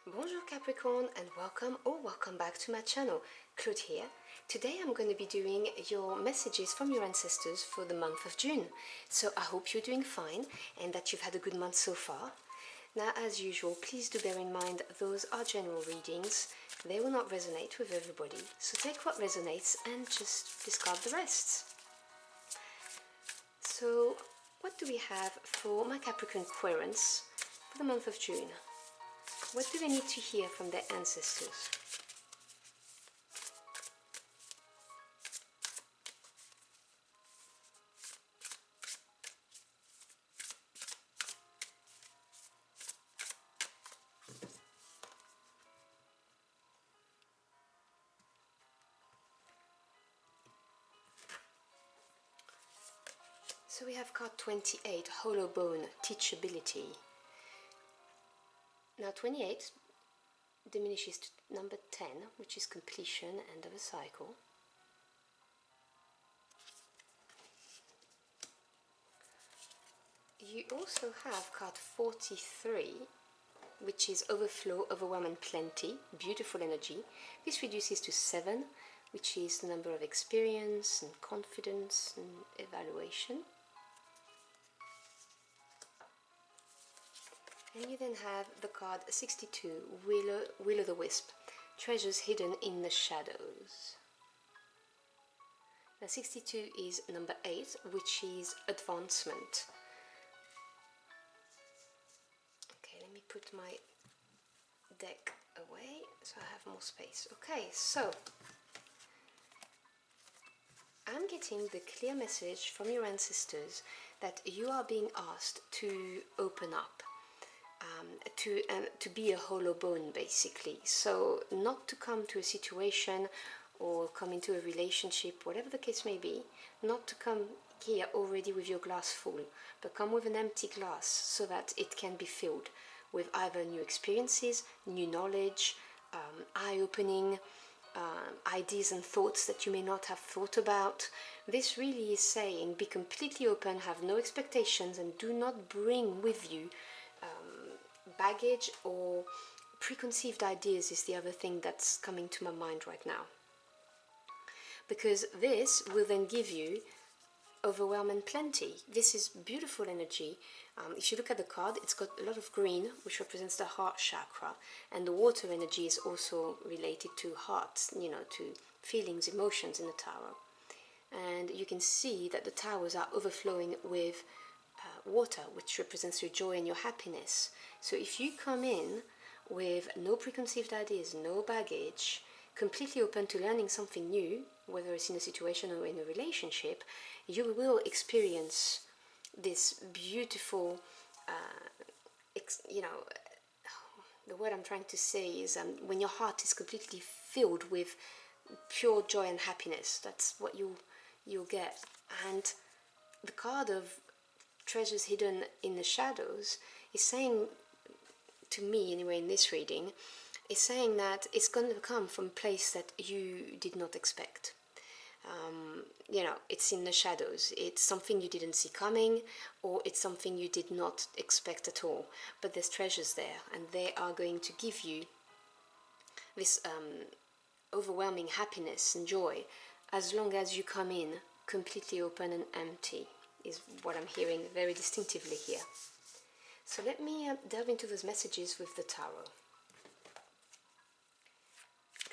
Bonjour Capricorn and welcome back to my channel. Claude here. Today I'm going to be doing your messages from your ancestors for the month of June. So I hope you're doing fine and that you've had a good month so far. Now as usual, please do bear in mind those are general readings. They will not resonate with everybody. So take what resonates and just discard the rest. So what do we have for my Capricorn querents for the month of June? What do they need to hear from their ancestors? So we have card 28, Hollow Bone, Teachability. Now 28 diminishes to number 10, which is completion, end of a cycle. You also have card 43, which is Overflow, Overwhelm and Plenty, beautiful energy. This reduces to 7, which is the number of experience and confidence and evaluation. And you then have the card 62, Will-o'-the-Wisp, Treasures Hidden in the Shadows. Now 62 is number 8, which is Advancement. Okay, let me put my deck away so I have more space. Okay, so I'm getting the clear message from your ancestors that you are being asked to open up. To be a hollow bone, basically. So not to come to a situation or come into a relationship, whatever the case may be, not to come here already with your glass full, but come with an empty glass so that it can be filled with either new experiences, new knowledge, eye-opening ideas and thoughts that you may not have thought about. This really is saying be completely open, have no expectations, and do not bring with you baggage or preconceived ideas is the other thing that's coming to my mind right now, because this will then give you overwhelm and plenty. This is beautiful energy. If you look at the card, it's got a lot of green, which represents the heart chakra, and the water energy is also related to hearts, you know, to feelings, emotions in the tarot. And you can see that the towers are overflowing with water, which represents your joy and your happiness. So if you come in with no preconceived ideas, no baggage, completely open to learning something new, whether it's in a situation or in a relationship, you will experience this beautiful, you know, the word I'm trying to say is when your heart is completely filled with pure joy and happiness. That's what you'll get. And the card of Treasures Hidden in the Shadows is saying to me, anyway, in this reading, is saying that it's going to come from a place that you did not expect. You know, it's in the shadows. It's something you didn't see coming, or it's something you did not expect at all. But there's treasures there, and they are going to give you this overwhelming happiness and joy as long as you come in completely open and empty, is what I'm hearing very distinctively here. So let me delve into those messages with the tarot.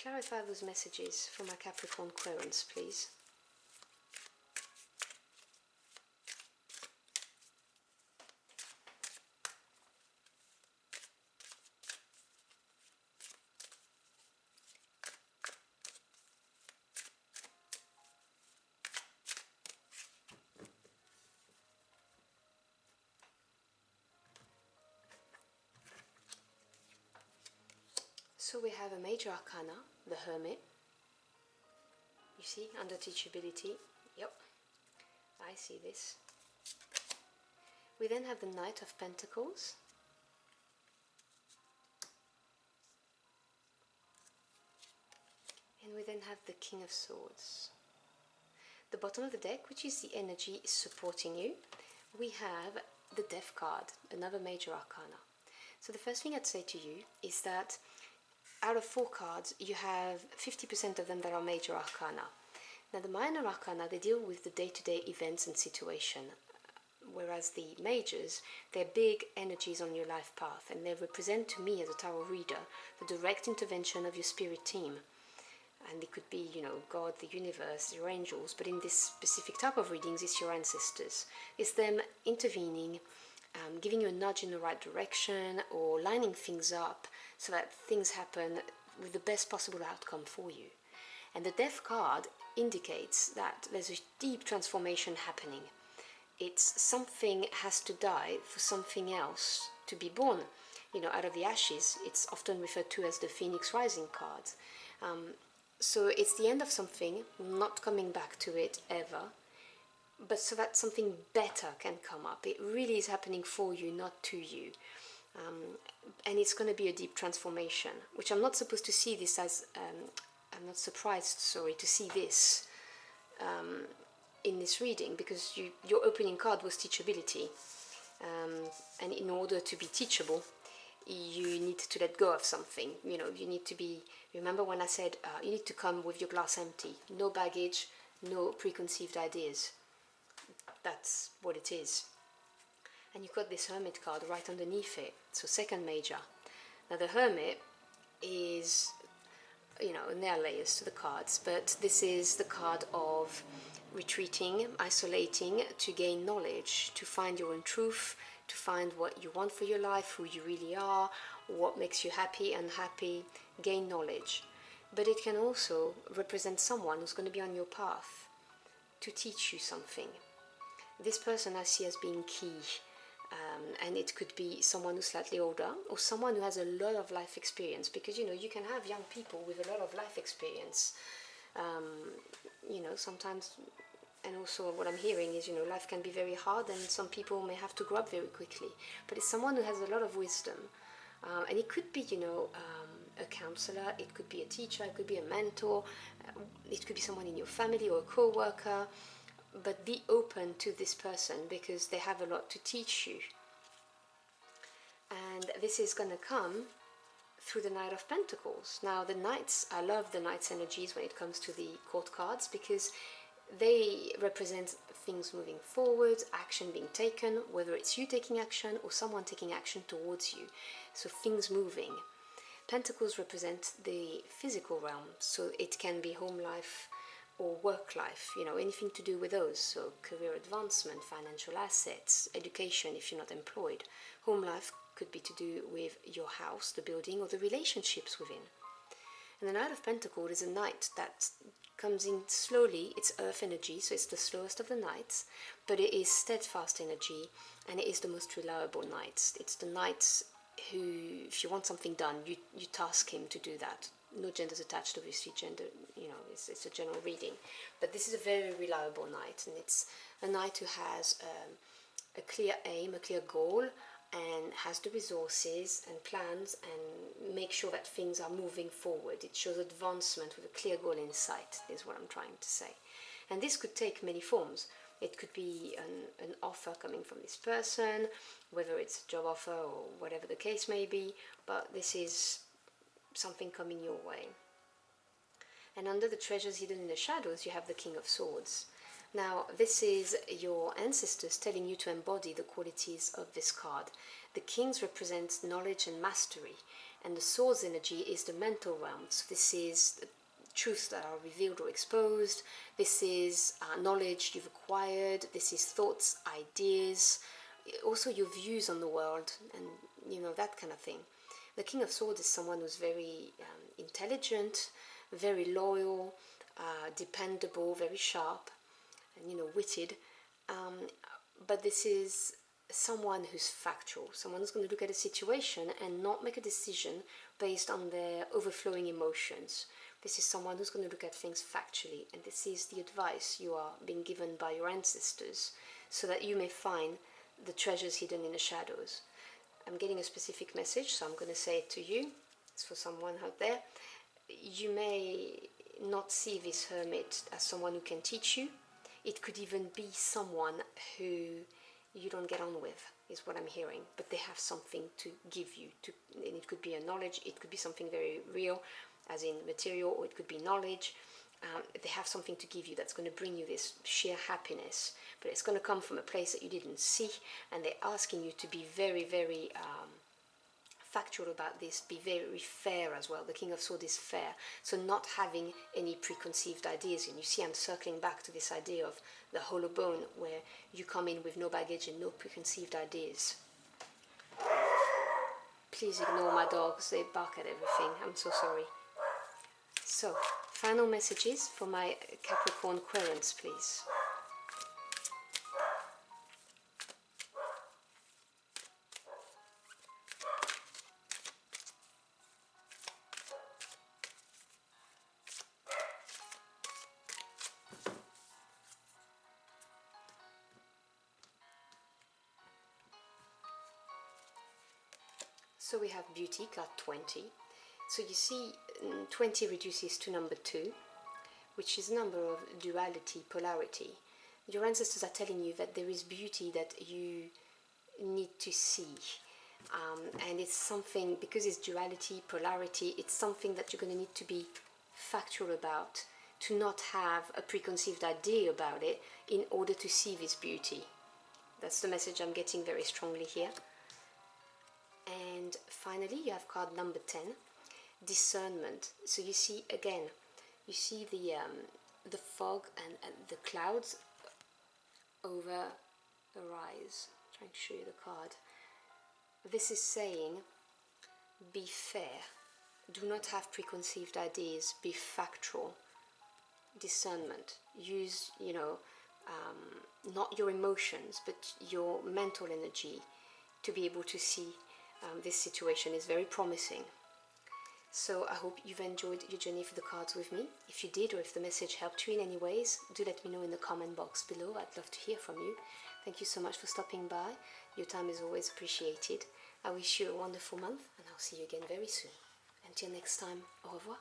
Clarify those messages for my Capricorn querents, please. So we have a major arcana, the Hermit. You see, under teachability. Yep, I see this. We then have the Knight of Pentacles. And we then have the King of Swords. The bottom of the deck, which is the energy supporting you, we have the Death card, another major arcana. So the first thing I'd say to you is that out of 4 cards, you have 50% of them that are major arcana. Now the minor arcana, they deal with the day-to-day events and situation, whereas the majors, they're big energies on your life path, and they represent to me as a tarot reader the direct intervention of your spirit team. And it could be, God, the universe, your angels, but in this specific type of readings, it's your ancestors. It's them intervening, giving you a nudge in the right direction, or lining things up so that things happen with the best possible outcome for you. And the Death card indicates that there's a deep transformation happening. It's something has to die for something else to be born. Out of the ashes, it's often referred to as the Phoenix Rising card. So it's the end of something, not coming back to it ever, but so that something better can come up. It really is happening for you, not to you. And it's going to be a deep transformation, which I'm not supposed to see this as, I'm not surprised, to see this in this reading, because your opening card was teachability. And in order to be teachable, you need to let go of something. You need to be, remember when I said you need to come with your glass empty, no baggage, no preconceived ideas. That's what it is. And you've got this Hermit card right underneath it, so second major. Now the Hermit is, and there are layers to the cards, but this is the card of retreating, isolating to gain knowledge, to find your own truth, to find what you want for your life, who you really are, what makes you happy, unhappy, gain knowledge. But it can also represent someone who's going to be on your path to teach you something. This person I see as being key, and it could be someone who's slightly older or someone who has a lot of life experience, because you can have young people with a lot of life experience. Sometimes. And also what I'm hearing is, life can be very hard and some people may have to grow up very quickly. But it's someone who has a lot of wisdom. And it could be, a counselor, it could be a teacher, it could be a mentor, it could be someone in your family or a co-worker. But be open to this person because they have a lot to teach you. And this is going to come through the Knight of Pentacles. Now the Knights, I love the Knights energies when it comes to the court cards, because they represent things moving forward, action being taken, whether it's you taking action or someone taking action towards you. So things moving. Pentacles represent the physical realm, so it can be home life or work life, anything to do with those. So career advancement, financial assets, education if you're not employed. Home life could be to do with your house, the building, or the relationships within. And the Knight of Pentacles is a knight that comes in slowly. It's earth energy, so it's the slowest of the knights, but it is steadfast energy, and it is the most reliable knight. It's the knight who, if you want something done, you task him to do that. No genders attached, obviously. Gender, it's a general reading, but this is a very reliable knight, and it's a knight who has a clear aim, a clear goal, and has the resources and plans and make sure that things are moving forward. It shows advancement with a clear goal in sight, is what I'm trying to say. And this could take many forms. It could be an offer coming from this person, whether it's a job offer or whatever the case may be, but this is something coming your way. And under the treasures hidden in the shadows, you have the King of Swords. Now, this is your ancestors telling you to embody the qualities of this card. The Kings represent knowledge and mastery, and the Swords energy is the mental realm. So this is the truths that are revealed or exposed. This is knowledge you've acquired. This is thoughts, ideas, also your views on the world, and that kind of thing. The King of Swords is someone who's very intelligent, very loyal, dependable, very sharp, and witted, but this is someone who's factual, someone who's going to look at a situation and not make a decision based on their overflowing emotions. This is someone who's going to look at things factually, and this is the advice you are being given by your ancestors, so that you may find the treasures hidden in the shadows. I'm getting a specific message, so I'm going to say it to you. It's for someone out there. You may not see this hermit as someone who can teach you. It could even be someone who you don't get on with. is what I'm hearing, but they have something to give you, and it could be a knowledge, it could be something very real, as in material, or it could be knowledge. They have something to give you that's going to bring you this sheer happiness, but it's going to come from a place that you didn't see, and they're asking you to be very, very factual about this, be very fair as well. The King of Swords is fair, so not having any preconceived ideas. And you see, I'm circling back to this idea of the hollow bone, where you come in with no baggage and no preconceived ideas. Please ignore my dogs, they bark at everything, I'm so sorry. So, final messages for my Capricorn querents, please. So we have beauty, card 20. So you see 20 reduces to number 2, which is a number of duality, polarity. Your ancestors are telling you that there is beauty that you need to see. And it's something, because it's duality, polarity, it's something that you're going to need to be factual about, to not have a preconceived idea about it in order to see this beauty. That's the message I'm getting very strongly here. And finally, you have card number 10, discernment. So you see, again, you see the fog and the clouds over the rise. I'm trying to show you the card. This is saying, be fair. Do not have preconceived ideas. Be factual. Discernment. Use, not your emotions, but your mental energy to be able to see this situation is very promising. So I hope you've enjoyed your journey for the cards with me. If you did, or if the message helped you in any ways, do let me know in the comment box below. I'd love to hear from you. Thank you so much for stopping by. Your time is always appreciated. I wish you a wonderful month, and I'll see you again very soon. Until next time, au revoir.